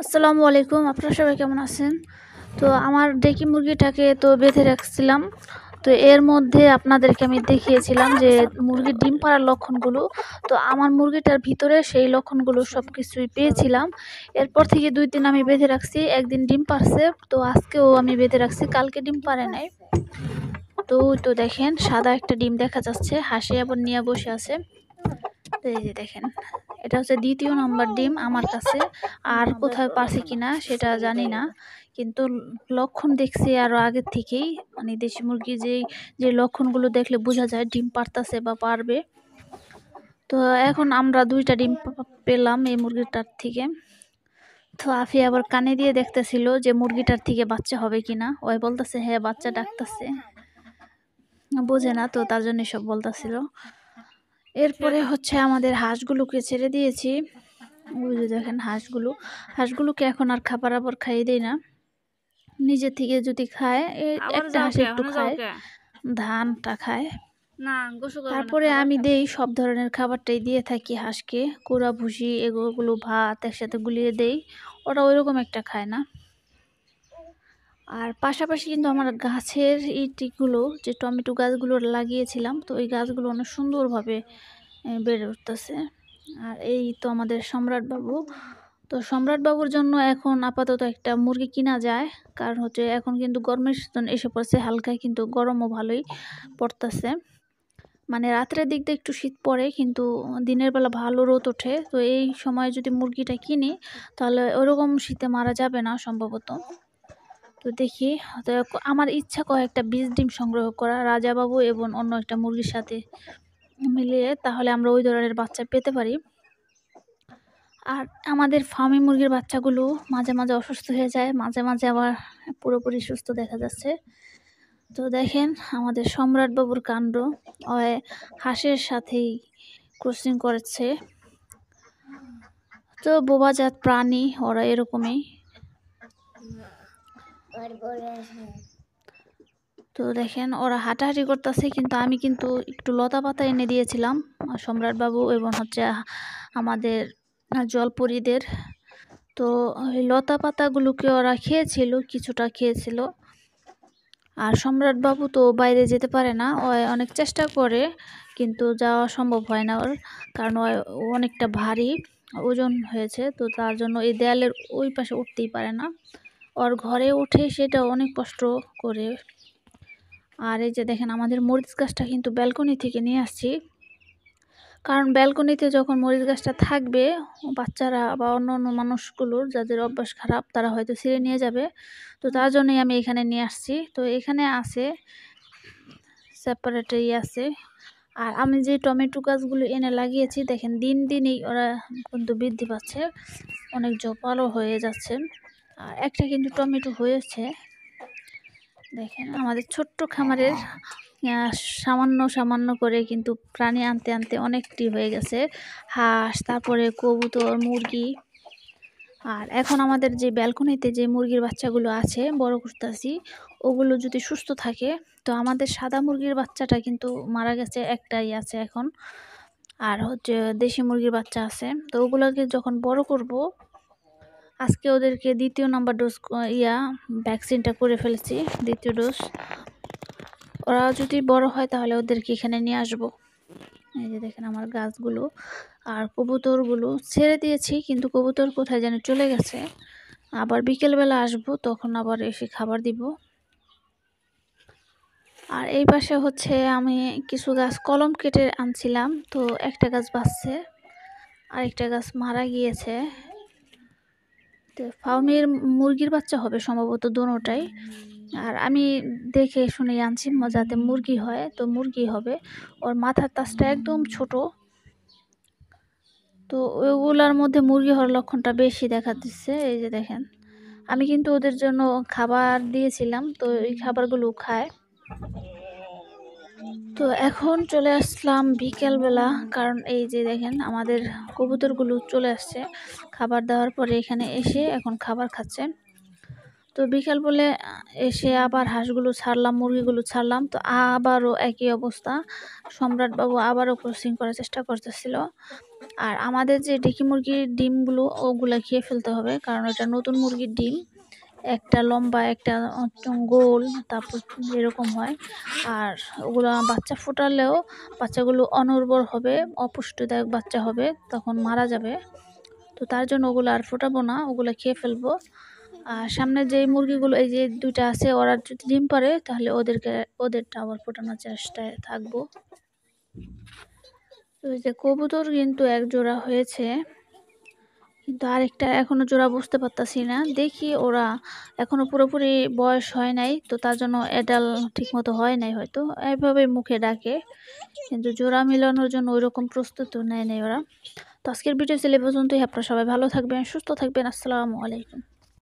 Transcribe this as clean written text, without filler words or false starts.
আসসালামু আলাইকুম। আপনারা সবাই কেমন আছেন? তো আমার ডেকি মুরগিটাকে তো বেঁধে রাখছিলাম। তো এর মধ্যে আপনাদেরকে আমি দেখিয়েছিলাম যে মুরগির ডিম পাড়ার লক্ষণগুলো। তো আমার মুরগিটার ভিতরে সেই লক্ষণগুলো সবকিছুই পেয়েছিলাম। এরপর থেকে ২ দিন আমি বেঁধে রাখছি। একদিন ডিম পাড়ছে। তো আজকেও আমি বেঁধে রাখছি। কালকে ডিম পাড়ে নাই। তো দেখেন সাদা একটা ডিম দেখা যাচ্ছে। হাঁসে আবার নিয়ে বসে আছে। তো এই যে দেখেন, এটা হচ্ছে ২য় নাম্বার ডিম আমার কাছে। আর কোথায় পারছে কিনা সেটা জানি না, কিন্তু লক্ষণ দেখছি আরো আগের থেকেই। মানে দেশি মুরগি যে লক্ষণগুলো দেখলে বোঝা যায় ডিম পারতাছে বা পারবে। তো এখন আমরা ২টা ডিম পেলাম এই মুরগিটার থেকে। তো আফি আবার কানে দিয়ে দেখতেছিল যে মুরগিটার থেকে বাচ্চা হবে কিনা। ওই বলতেছে হ্যাঁ বাচ্চা ডাকতেছে, বোঝে না তো তার জন্য সব বলতেছিল। এরপরে হচ্ছে আমাদের হাঁসগুলোকে ছেড়ে দিয়েছি। ওই যে দেখেন হাঁসগুলোকে এখন আর খাবার খাইয়ে দেই না। নিজে থেকে যদি খায়, একটা হাঁস একটু খায়, ধানটা খায়। তারপরে আমি দেই সব ধরনের খাবারটাই দিয়ে থাকি হাঁসকে, কুড়া ভুসি এগুলো ভাত একসাথে গুলিয়ে দেই। ওরা ওইরকম একটা খায় না। আর পাশাপাশি কিন্তু আমার গাছের ইটিগুলো, যে টমেটো গাছগুলো লাগিয়েছিলাম, তো ওই গাছগুলো অনেক সুন্দরভাবে বেড়ে উঠতেছে। আর এই তো আমাদের সম্রাট বাবু। তো সম্রাট বাবুর জন্য এখন আপাতত একটা মুরগি কিনা যায়, কারণ হচ্ছে এখন কিন্তু গরমের সিজন এসে পড়ছে, হালকা কিন্তু গরমও ভালোই পড়তেছে। মানে রাত্রের দিক দিয়ে একটু শীত পড়ে, কিন্তু দিনের বেলা ভালো রোদ ওঠে। তো এই সময় যদি মুরগিটা কিনি তাহলে ওরকম শীতে মারা যাবে না সম্ভবত। তো দেখি, তো আমার ইচ্ছা কয়েকটা বীজ ডিম সংগ্রহ করা রাজাবাবু এবং অন্য একটা মুরগির সাথে মিলিয়ে, তাহলে আমরা ওই ধরনের বাচ্চা পেতে পারি। আর আমাদের ফার্মি মুরগির বাচ্চাগুলো মাঝে মাঝে অসুস্থ হয়ে যায়, মাঝে মাঝে আবার পুরোপুরি সুস্থ দেখা যাচ্ছে। তো দেখেন আমাদের সম্রাট বাবুর কাণ্ড, ওই হাঁসের সাথেই ক্রসিং করেছে। তো বোবাজাত প্রাণী ওরা এরকমই। তো দেখেন ওরা হাঁটাহাঁটি করতেছে, কিন্তু আমি কিন্তু একটু লতা পাতা এনে দিয়েছিলাম সম্রাট বাবু এবং হচ্ছে আমাদের জলপরীদের। তো ওই লতা পাতাগুলোকে ওরা খেয়েছিল, কিছুটা খেয়েছিল। আর সম্রাট বাবু তো বাইরে যেতে পারে না, ও অনেক চেষ্টা করে কিন্তু যাওয়া সম্ভব হয় না ওর, কারণ ও অনেকটা ভারী ওজন হয়েছে। তো তার জন্য এই দেয়ালের ওই পাশে উঠতেই পারে না। ওর ঘরে উঠে সেটা অনেক কষ্ট করে। আর এই যে দেখেন আমাদের মরিচ গাছটা কিন্তু ব্যালকনি থেকে নিয়ে আসছি, কারণ ব্যালকনিতে যখন মরিচ গাছটা থাকবে, বাচ্চারা বা অন্য অন্য মানুষগুলোর যাদের অভ্যাস খারাপ তারা হয়তো ছিঁড়ে নিয়ে যাবে। তো তার জন্যই আমি এখানে নিয়ে আসছি। তো এখানে আছে সেপারেটই আছে। আর আমি যে টমেটো গাছগুলো এনে লাগিয়েছি দেখেন দিন দিনই ওরা কিন্তু বৃদ্ধি পাচ্ছে, অনেক জোপালো হয়ে যাচ্ছে। আর একটা কিন্তু টমেটো হয়েছে। দেখেন আমাদের ছোট্ট খামারের সামান্য সামান্য করে কিন্তু প্রাণী আনতে আনতে অনেকটি হয়ে গেছে। হাঁস, তারপরে কবুতর, মুরগি। আর এখন আমাদের যে ব্যালকনিতে যে মুরগির বাচ্চাগুলো আছে বড় করতেছি, ওগুলো যদি সুস্থ থাকে, তো আমাদের সাদা মুরগির বাচ্চাটা কিন্তু মারা গেছে, একটাই আছে এখন। আর হচ্ছে দেশি মুরগির বাচ্চা আছে। তো ওগুলোকে যখন বড় করব, আজকে ওদেরকে ২য় নাম্বার ডোজ ভ্যাকসিনটা করে ফেলেছি, ২য় ডোজ। ওরা যদি বড় হয় তাহলে ওদেরকে এখানে নিয়ে আসবো। এই যে দেখেন আমার গাছগুলো। আর কবুতরগুলো ছেড়ে দিয়েছি, কিন্তু কবুতর কোথায় যেন চলে গেছে। আবার বিকেলবেলা আসবো, তখন আবার এসে খাবার দিব। আর এই পাশে হচ্ছে আমি কিছু গাছ কলম কেটে আনছিলাম, তো একটা গাছ বাঁচছে, আরেকটা গাছ মারা গিয়েছে। তো ফার্মের মুরগির বাচ্চা হবে সম্ভবত দোনোটাই। আর আমি দেখে শুনে আনছি যাতে মুরগি হয়, তো মুরগি হবে। ওর মাথার তাজটা একদম ছোট, তো ওইগুলার মধ্যে মুরগি হওয়ার লক্ষণটা বেশি দেখা দিচ্ছে। এই যে দেখেন আমি কিন্তু ওদের জন্য খাবার দিয়েছিলাম, তো এই খাবারগুলো খায়। তো এখন চলে আসলাম বিকেলবেলা, কারণ এই যে দেখেন আমাদের কবুতরগুলো চলে আসছে খাবার দেওয়ার পরে, এখানে এসে এখন খাবার খাচ্ছে। তো বিকাল বলে এসে আবার হাঁসগুলো ছাড়লাম, মুরগিগুলো ছাড়লাম। তো আবারও একই অবস্থা। সম্রাটবাবু আবারও ক্রসিং করার চেষ্টা করতেছিল। আর আমাদের যে ডেকি মুরগির ডিমগুলো ওগুলা খেয়ে ফেলতে হবে, কারণ এটা নতুন মুরগির ডিম। একটা লম্বা, একটা গোল, তারপর এরকম হয়। আর ওগুলা বাচ্চা ফোটালেও বাচ্চাগুলো অনুর্বর হবে, অপুষ্টিদায়ক বাচ্চা হবে, তখন মারা যাবে। তো তার জন্য ওগুলো আর ফোটাবো না, ওগুলো খেয়ে ফেলবো। আর সামনে যেই মুরগিগুলো এই যে 2টা আছে, ওরা যদি ডিম পারে তাহলে ওদেরটা আবার ফোটানোর চেষ্টায় থাকবো। তো এই যে কবুতর কিন্তু এক জোড়া হয়েছে, কিন্তু আরেকটা এখনো জোড়া বুঝতে পারতাছি না। দেখি ওরা এখনো পুরোপুরি বয়স হয় নাই, তো তার জন্য এডাল ঠিক মতো হয় নাই হয়তো, এভাবে মুখে ডাকে, কিন্তু জোড়া মিলানোর জন্য ওইরকম প্রস্তুতি নেয় নাই ওরা। তো আজকের ভিডিও ছিল এই পর্যন্তই। আপনারা সবাই ভালো থাকবেন, সুস্থ থাকবেন। আসসালামু আলাইকুম।